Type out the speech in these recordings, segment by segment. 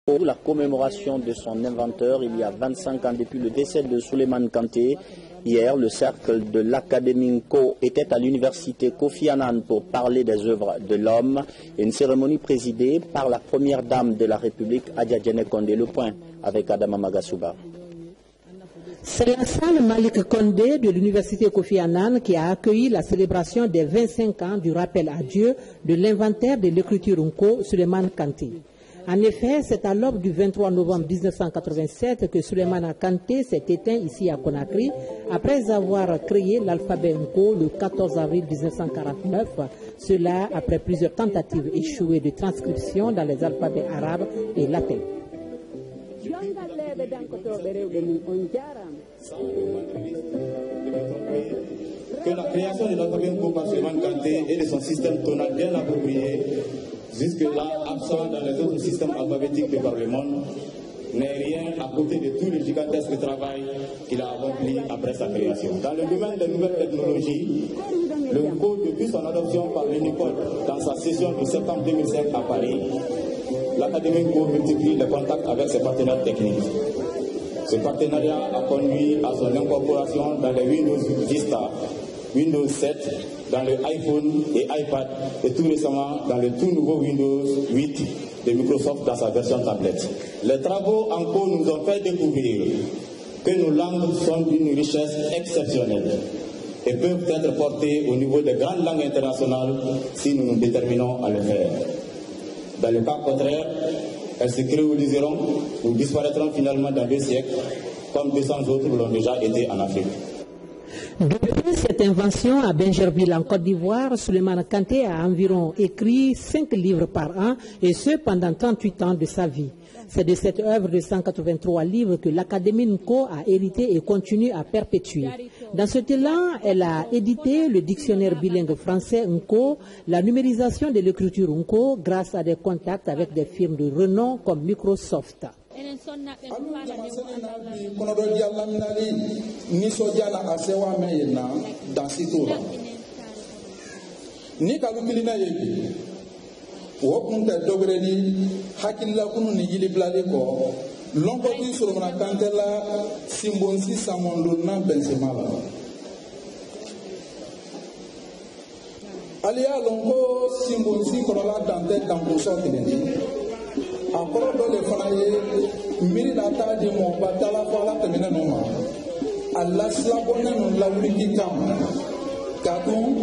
Pour la commémoration de son inventeur, il y a 25 ans depuis le décès de Souleymane Kanté, hier, le cercle de l'Académie Nko était à l'université Kofi Annan pour parler des œuvres de l'homme. Une cérémonie présidée par la première dame de la République, Adja Diéné Condé. Le point avec Adama Magasouba. C'est la salle Malik Condé de l'université Kofi Annan qui a accueilli la célébration des 25 ans du rappel à Dieu de l'inventaire de l'écriture Nko, Souleymane Kanté. En effet, c'est à l'aube du 23 novembre 1987 que Souleymane Kanté s'est éteint ici à Conakry après avoir créé l'alphabet Nko le 14 avril 1949, cela après plusieurs tentatives échouées de transcription dans les alphabets arabes et latins. Que la création de l'alphabet Nko par Souleymane Kanté et de son système tonal bien approprié, jusque-là absent dans les autres systèmes alphabétiques de par le monde, n'est rien à côté de tout le gigantesque travail qu'il a accompli après sa création. Dans le domaine des nouvelles technologies, le Nko, depuis son adoption par l'UNICOD dans sa session de septembre 2005 à Paris, l'Académie Nko multiplie les contacts avec ses partenaires techniques. Ce partenariat a conduit à son incorporation dans les Windows Vista, Windows 7, dans le iPhone et iPad, et tout récemment dans le tout nouveau Windows 8 de Microsoft dans sa version tablette. Les travaux en cours nous ont fait découvrir que nos langues sont d'une richesse exceptionnelle et peuvent être portées au niveau des grandes langues internationales si nous nous déterminons à le faire. Dans le cas contraire, elles se créoliseront ou disparaîtront finalement dans 2 siècles, comme 200 autres l'ont déjà été en Afrique. Depuis cette invention à Bingerville en Côte d'Ivoire, Souleymane Kanté a environ écrit 5 livres par an, et ce pendant 38 ans de sa vie. C'est de cette œuvre de 183 livres que l'Académie Nko a hérité et continue à perpétuer. Dans ce élan, elle a édité le dictionnaire bilingue français Nko, la numérisation de l'écriture Nko grâce à des contacts avec des firmes de renom comme Microsoft. Wokunta dogreni hakilla kunu ni yili blade ko lonko ti Souleymane Kanté la simbonsi samondo na bensemala aliya lonko simbonsi korola dante dampo sotini akoro do le fana ye mbiri data di mo batala fala temene no ma alla slabona no lawriki kam kadon.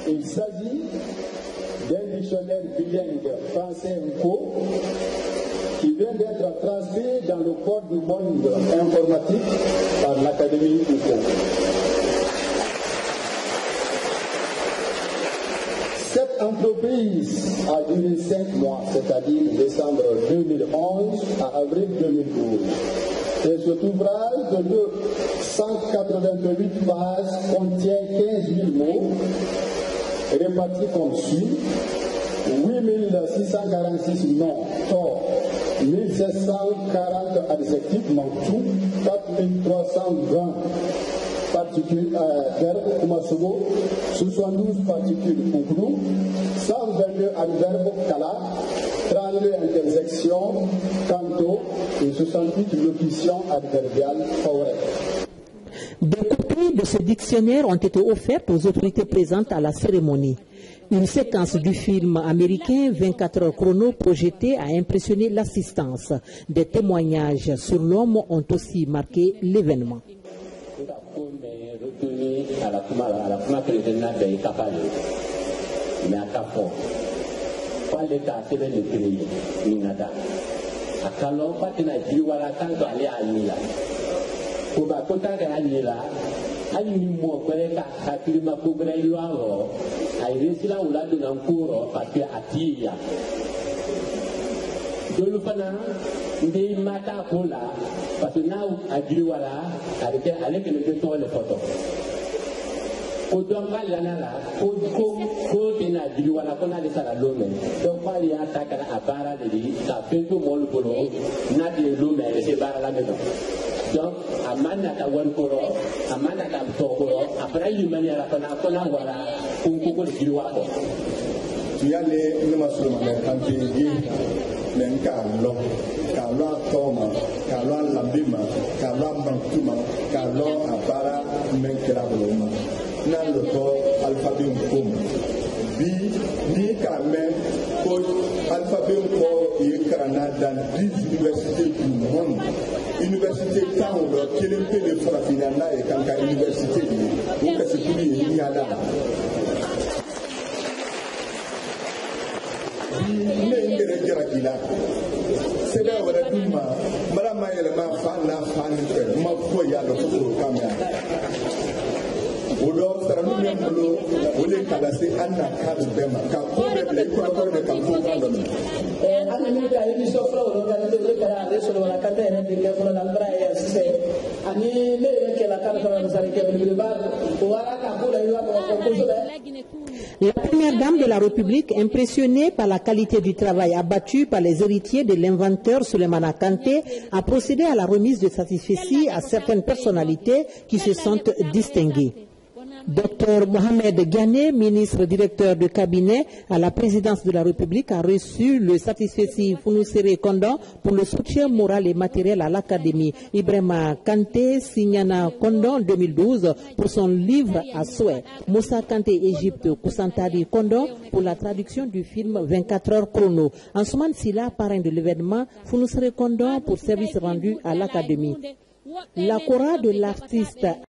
Il s'agit d'un dictionnaire bilingue français Nko qui vient d'être transmis dans le corps du monde informatique par l'Académie Nko. Cette entreprise a duré 5 mois, c'est-à-dire décembre 2011 à avril 2012. Et cet ouvrage de 188 pages contient 15 000 mots répartis comme suit: 8 646 noms, tort, 1 740 adjectifs, mantou, 4 320 particules, verbes, kumasoubo, 72 particules, kouknou, 122 adverbes, kala, 32 interjections, canto et 68 locutions adverbiales, fauré. Des copies de ce dictionnaire ont été offertes aux autorités présentes à la cérémonie. Une séquence du film américain 24 heures chrono projeté a impressionné l'assistance. Des témoignages sur l'homme ont aussi marqué l'événement. Donc, amana ta wankoro, amana ta tokoro, après l'humanité la kona wala, kunkuko le jiwako. tu as les Namasuma Kanté, Lenkalo, Kalo Toma, Kalo Lambima, Kalo Mantuma, Kalo Abara, Menkelaboma, Naloto, Alphabet Kum. Bi, ni Kamen, Alphabet Kum et Canada dans 10 universités du monde. Université Town, qui est le pays de Frafinana et Kanka Université, où c'est pour lui, il y a là. C'est là où la Duma, Madame Maïlema, Fana, Fan, Mafoya, le Foucault, Kamia. Odo saranu memlo ole kala se anna kadu bema ka problème le ko ko de kan ko kan do anna ni ka yi so fro do kan de kala de so la ka de de le ko la mbra ya se ani le ke la ka so sa ke le ba o ara ka ko la yo ko so La première dame de la République, impressionnée par la qualité du travail abattu par les héritiers de l'inventeur Souleymane Kanté, a procédé à la remise de satisfecit à certaines personnalités qui se sentent distinguées. Dr Mohamed Ghané, ministre directeur de cabinet à la présidence de la République, a reçu le satisfecit Founousséré Kondon pour le soutien moral et matériel à l'Académie. Ibrahima Kanté, Signana Kondon 2012 pour son livre à souhait. Moussa Kanté Égypte, Koussantari Kondon pour la traduction du film 24 heures chrono. Ansoumane Silla, parrain de l'événement, Founousséré Kondon pour service rendu à l'Académie. La chorale de l'artiste